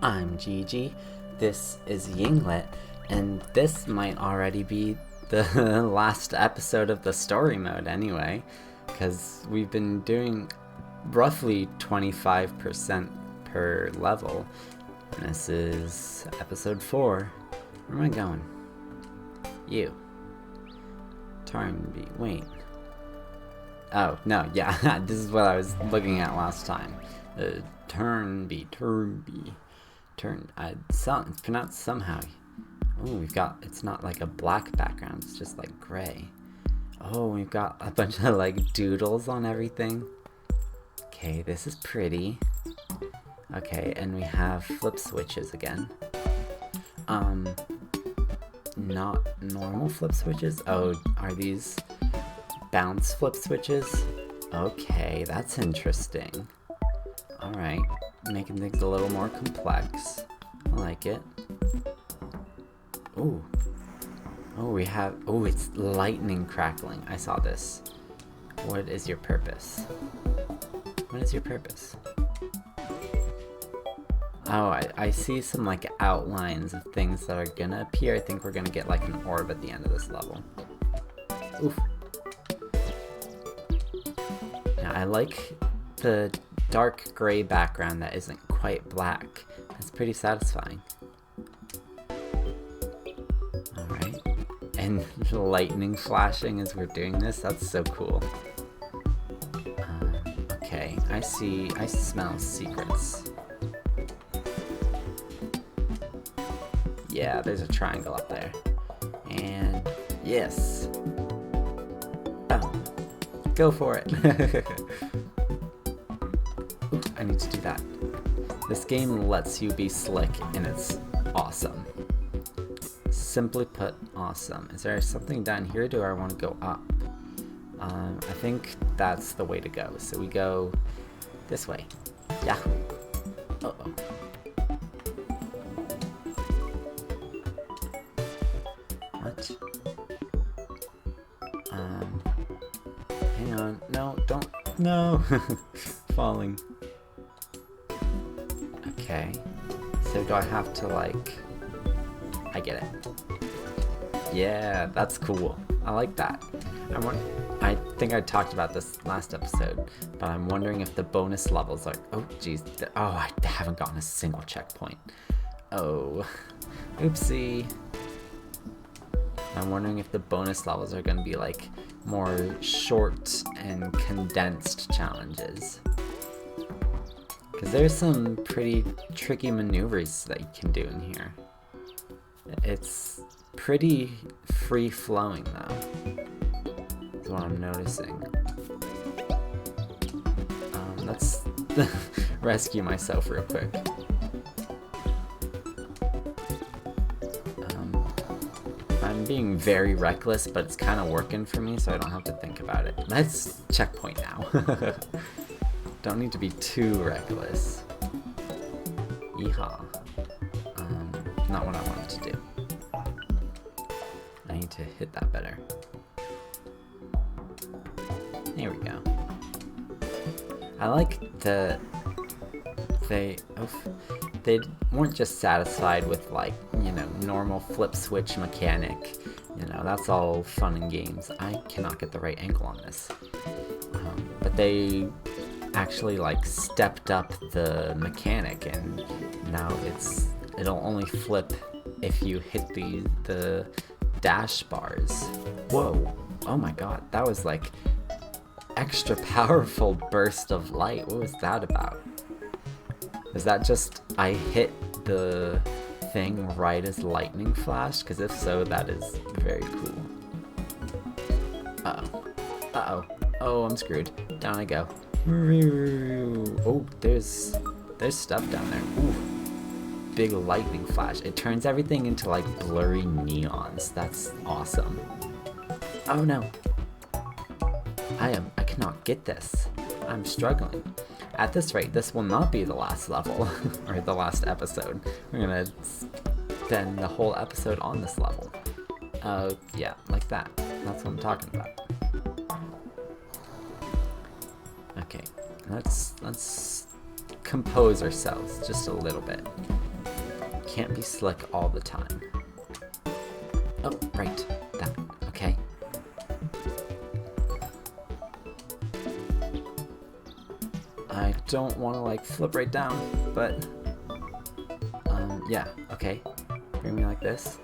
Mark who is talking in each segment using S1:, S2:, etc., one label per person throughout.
S1: I'm Gigi, this is Ynglet, and this might already be the last episode of the story mode anyway, because we've been doing roughly 25% per level, and this is episode 4. Where am I going? You. Tarnby, wait. Oh, no, yeah, this is what I was looking at last time. Turnby. It's pronounced somehow. Oh, it's not like a black background, it's just like gray. Oh, we've got a bunch of like doodles on everything. Okay, this is pretty. Okay, and we have flip switches again. Not normal flip switches? Oh, are these bounce flip switches? Okay, that's interesting. Alright, making things a little more complex. I like it. Ooh. Oh, it's lightning crackling. I saw this. What is your purpose? What is your purpose? Oh, I see some like outlines of things that are gonna appear. I think we're gonna get like an orb at the end of this level. Oof. Now, I like the dark gray background that isn't quite black. That's pretty satisfying. Alright. And lightning flashing as we're doing this, that's so cool. Okay, I smell secrets. Yeah, there's a triangle up there. And yes. Boom. Go for it. Ooh, I need to do that. This game lets you be slick and it's awesome. Simply put, awesome. Is there something down here? Do I want to go up? I think that's the way to go. So we go this way. Yahoo! Uh-oh. What? Hang on. No, don't. No! Falling. Okay. So do I have to like... I get it. Yeah, that's cool. I like that. I think I talked about this last episode, but I'm wondering if the bonus levels are... Oh, geez. Oh, I haven't gotten a single checkpoint. Oh. Oopsie. I'm wondering if the bonus levels are going to be like more short and condensed challenges. Because there's some pretty tricky maneuvers that you can do in here. It's pretty free-flowing though. That's what I'm noticing. Let's rescue myself real quick. I'm being very reckless, but it's kind of working for me, so I don't have to think about it. Let's checkpoint now. Don't need to be too reckless. Yeehaw. Not what I wanted to do. I need to hit that better. There we go. I like they weren't just satisfied with like, normal flip switch mechanic. That's all fun and games. I cannot get the right angle on this. But they actually like stepped up the mechanic, and now it'll only flip if you hit the dash bars. Whoa. Oh my god, that was like extra powerful burst of light. What was that about? Is that just I hit the thing right as lightning flashed? Because if so, that is very cool. Uh-oh. Uh-oh. Oh, I'm screwed. Down I go. Oh, there's stuff down there. Ooh. Big lightning flash. It turns everything into like blurry neons. That's awesome. Oh no. I cannot get this. I'm struggling. At this rate, this will not be the last level, or the last episode. We're gonna spend the whole episode on this level. Yeah, like that. That's what I'm talking about. Okay, let's compose ourselves just a little bit. can't be slick all the time. Oh, right. That, okay. I don't want to like flip right down, but yeah, okay. Bring me like this.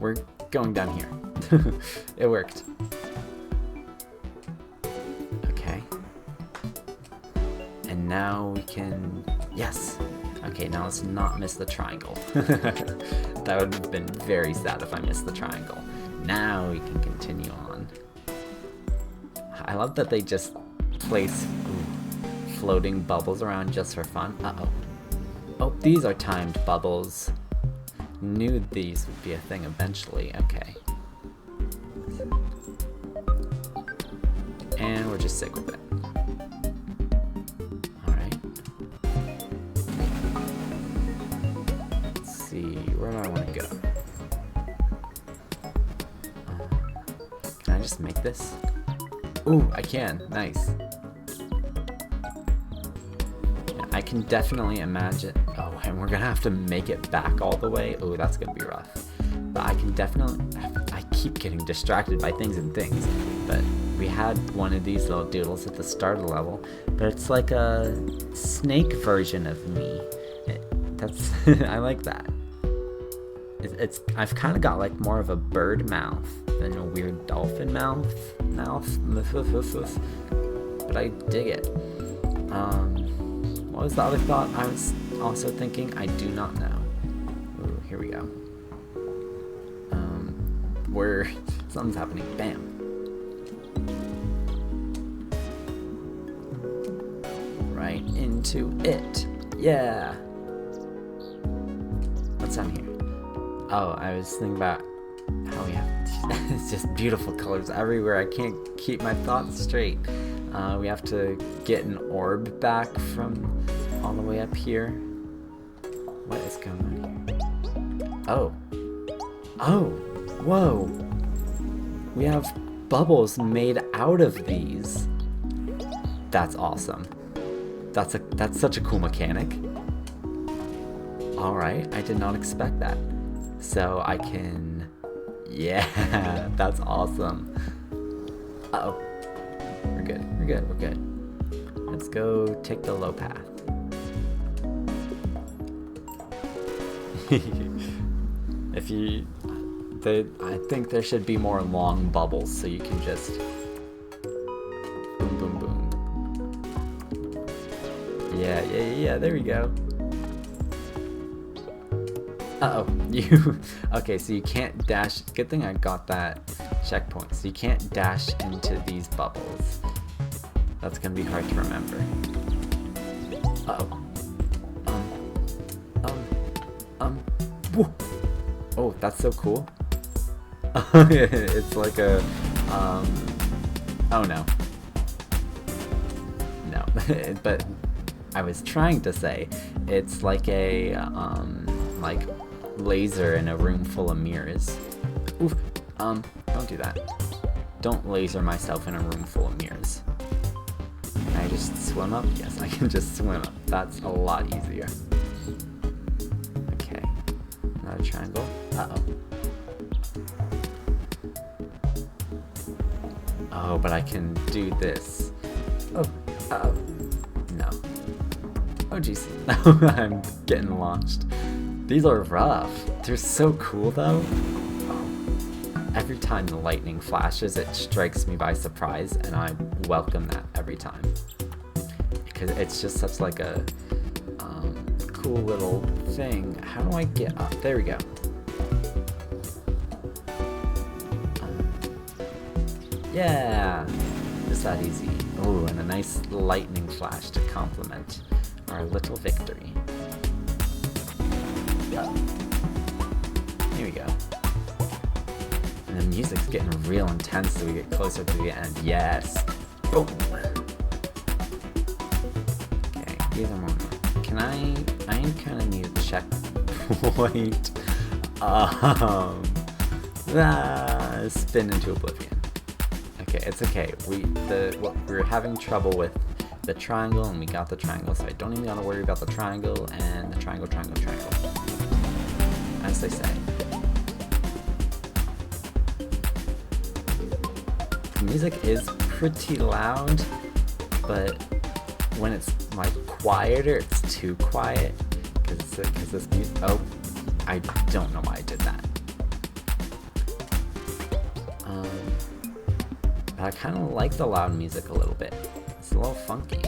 S1: We're going down here. It worked. Okay. And now we can, yes. Okay, now let's not miss the triangle. That would have been very sad if I missed the triangle. Now we can continue on. I love that they just place floating bubbles around just for fun. Uh-oh. Oh, these are timed bubbles. Knew these would be a thing eventually. Okay. And we're just sick with it. Alright. Let's see, where do I want to go? Can I just make this? Ooh, I can. Nice. Yeah, I can definitely imagine. Oh, and we're gonna have to make it back all the way. Oh, that's gonna be rough. But I can definitely. I keep getting distracted by things and things. But we had one of these little doodles at the start of the level. But it's like a snake version of me. That's I like that. I've kind of got like more of a bird mouth than a weird dolphin mouth. But I dig it. What was the other thought I was also thinking? I do not know. Ooh, here we go. Where something's happening. Bam. Right into it. Yeah. What's down here? Oh, I was thinking about how we have it's just beautiful colors everywhere. I can't keep my thoughts straight. We have to get an orb back from all the way up here. What is going on here? Oh. Oh. Whoa. We have bubbles made out of these. That's awesome. That's such a cool mechanic. Alright, I did not expect that. So I can... Yeah, that's awesome. Uh-oh. We're good, we're good, we're good. Let's go take the low path. If you... I think there should be more long bubbles so you can just... Boom, boom, boom. Yeah, there we go. Uh-oh, you... Okay, so you can't dash... Good thing I got that checkpoint. So you can't dash into these bubbles. That's gonna be hard to remember. Uh-oh. Whoa. Oh, that's so cool. It's like a... Oh, no. No. But I was trying to say it's like a, like... laser in a room full of mirrors. Oof. Don't do that. Don't laser myself in a room full of mirrors. Can I just swim up? Yes, I can just swim up. That's a lot easier. Okay. Another triangle. Uh-oh. Oh, but I can do this. Oh, uh-oh. No. Oh, jeez. I'm getting launched. These are rough. They're so cool, though. Oh. Every time the lightning flashes, it strikes me by surprise, and I welcome that every time. Because it's just such like a cool little thing. How do I get up? There we go. Yeah! Just that easy. Oh, and a nice lightning flash to complement our little victory. Here we go. And the music's getting real intense as we get closer to the end. Yes! Boom! Okay, these are more. Can I kind of need a checkpoint. Spin into oblivion. Okay, it's okay. We're having trouble with the triangle, and we got the triangle, so I don't even gotta worry about the triangle, and the triangle, as they say. The music is pretty loud, but when it's like quieter, it's too quiet, because this music, oh, I don't know why I did that. But I kind of like the loud music a little bit. It's a little funky.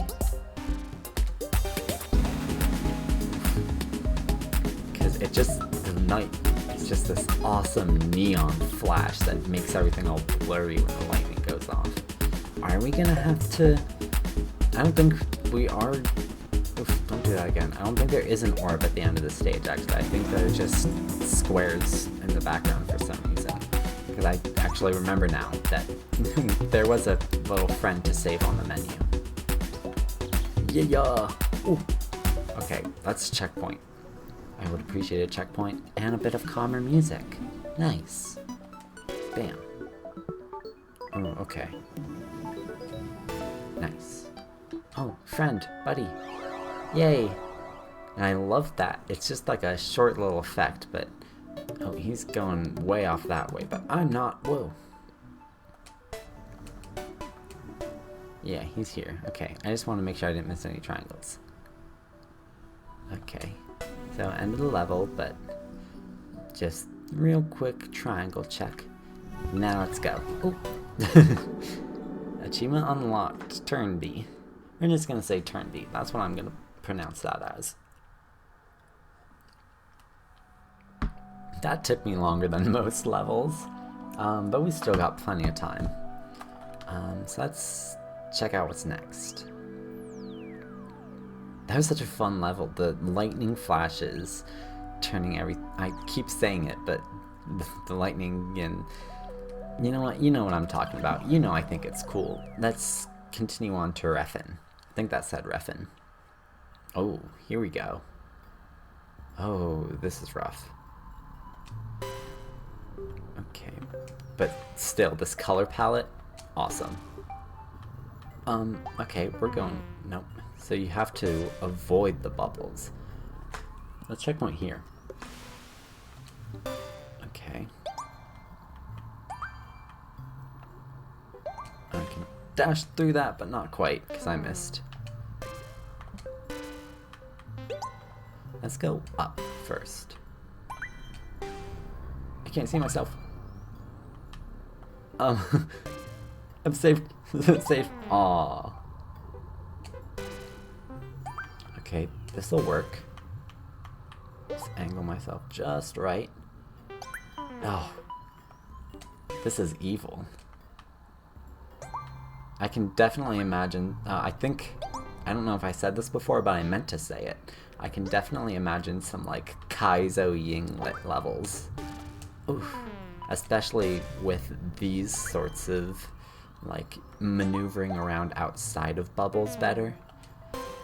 S1: Because it just, the night, it's just this awesome neon flash that makes everything all blurry when the lightning goes off. Are we gonna have to, I don't think we are, oof, don't do that again. I don't think there is an orb at the end of the stage, actually. I think there are just squares in the background for some reason. Because I actually remember now that there was a little friend to save on the menu. Yeah. Ooh. Okay, that's checkpoint. I would appreciate a checkpoint and a bit of calmer music. Nice. Bam. Oh, okay. Nice. Oh, friend, buddy. Yay. And I love that. It's just like a short little effect, but oh, he's going way off that way, but I'm not. Whoa. Yeah, he's here. Okay, I just want to make sure I didn't miss any triangles. Okay, so end of the level, but just real quick triangle check. Now let's go. Oh. Achievement unlocked. Turn B. We're just gonna say turn B. That's what I'm gonna pronounce that as. That took me longer than most levels, but we still got plenty of time. So let's check out what's next. That was such a fun level. The lightning flashes, turning I keep saying it, but the lightning, and you know what? You know what I'm talking about. You know I think it's cool. Let's continue on to Refin. I think that said Refin. Oh, here we go. Oh, this is rough. Okay, but still, this color palette, awesome. Okay, we're going, nope. So you have to avoid the bubbles. Let's checkpoint here. Okay. I can dash through that, but not quite, because I missed. Let's go up first. I can't see myself. I'm safe. Safe. Aww. Okay, this'll work. Just angle myself just right. Oh. This is evil. I can definitely imagine, I don't know if I said this before, but I meant to say it. I can definitely imagine some like Kaizo Ynglet levels. Oof. Especially with these sorts of like maneuvering around outside of bubbles better,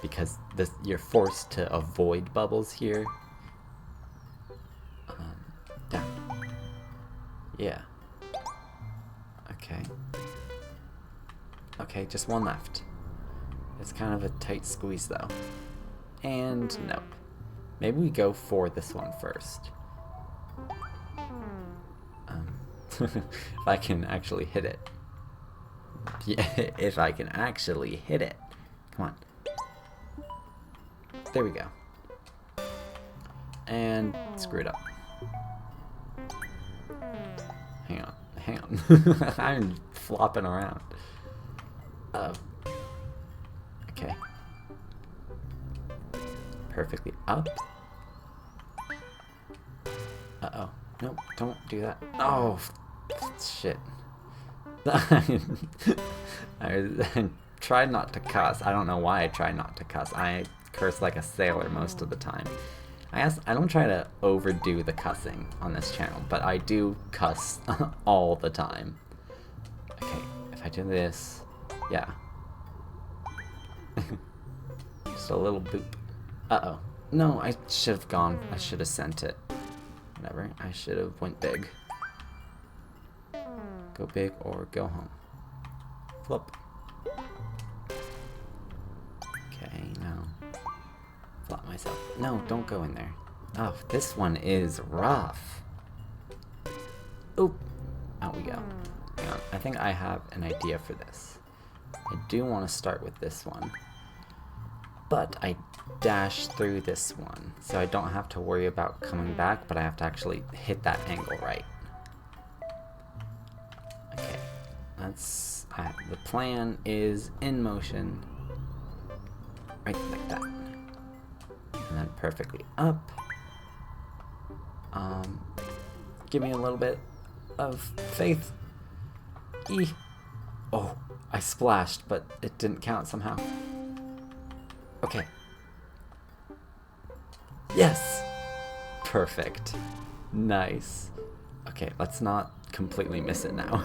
S1: because you're forced to avoid bubbles here. Down. Yeah. Okay. Okay, just one left. It's kind of a tight squeeze though. And nope. Maybe we go for this one first. If I can actually hit it. Yeah, if I can actually hit it. Come on. There we go. And screw it up. Hang on, hang on. I'm flopping around. Okay. Perfectly up. Uh-oh. Nope, don't do that. Oh, shit. I tried not to cuss. I don't know why I try not to cuss. I curse like a sailor most of the time. I don't try to overdo the cussing on this channel, but I do cuss all the time. Okay, if I do this, yeah. Just a little boop. Uh-oh. No, I should have gone. I should have sent it. Whatever, I should have went big. Go big or go home. Flip. myself. No, don't go in there. Oh, this one is rough. Oop. Out we go. Hang on. I think I have an idea for this. I do want to start with this one. But I dash through this one, so I don't have to worry about coming back, but I have to actually hit that angle right. Okay. That's... the plan is in motion. Right like that. And then perfectly up. Give me a little bit of faith. Oh, I splashed, but it didn't count somehow. Okay. Yes! Perfect. Nice. Okay, let's not completely miss it now.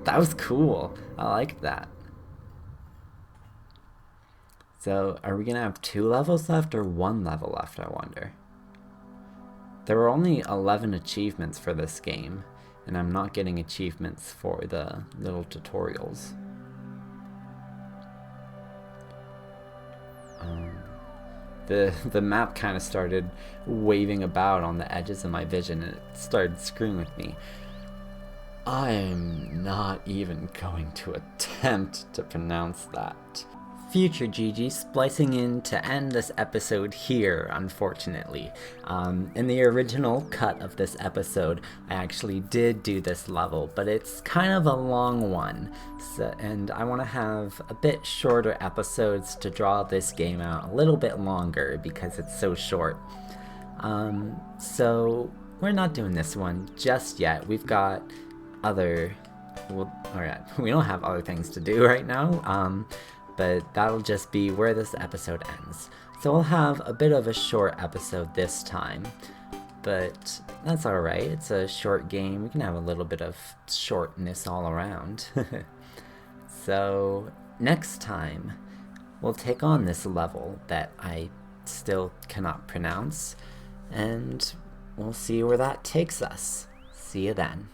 S1: That was cool. I like that. So, are we gonna have 2 levels left or 1 level left, I wonder? There were only 11 achievements for this game, and I'm not getting achievements for the little tutorials. The map kind of started waving about on the edges of my vision, and it started screwing with me. I'm not even going to attempt to pronounce that. Future GG splicing in to end this episode here, unfortunately. In the original cut of this episode, I actually did do this level, but it's kind of a long one, and I want to have a bit shorter episodes to draw this game out a little bit longer because it's so short. So we're not doing this one just yet. We've got other... well, alright, we don't have other things to do right now. But that'll just be where this episode ends. So we'll have a bit of a short episode this time, but that's alright. It's a short game. We can have a little bit of shortness all around. So next time, we'll take on this level that I still cannot pronounce, and we'll see where that takes us. See you then.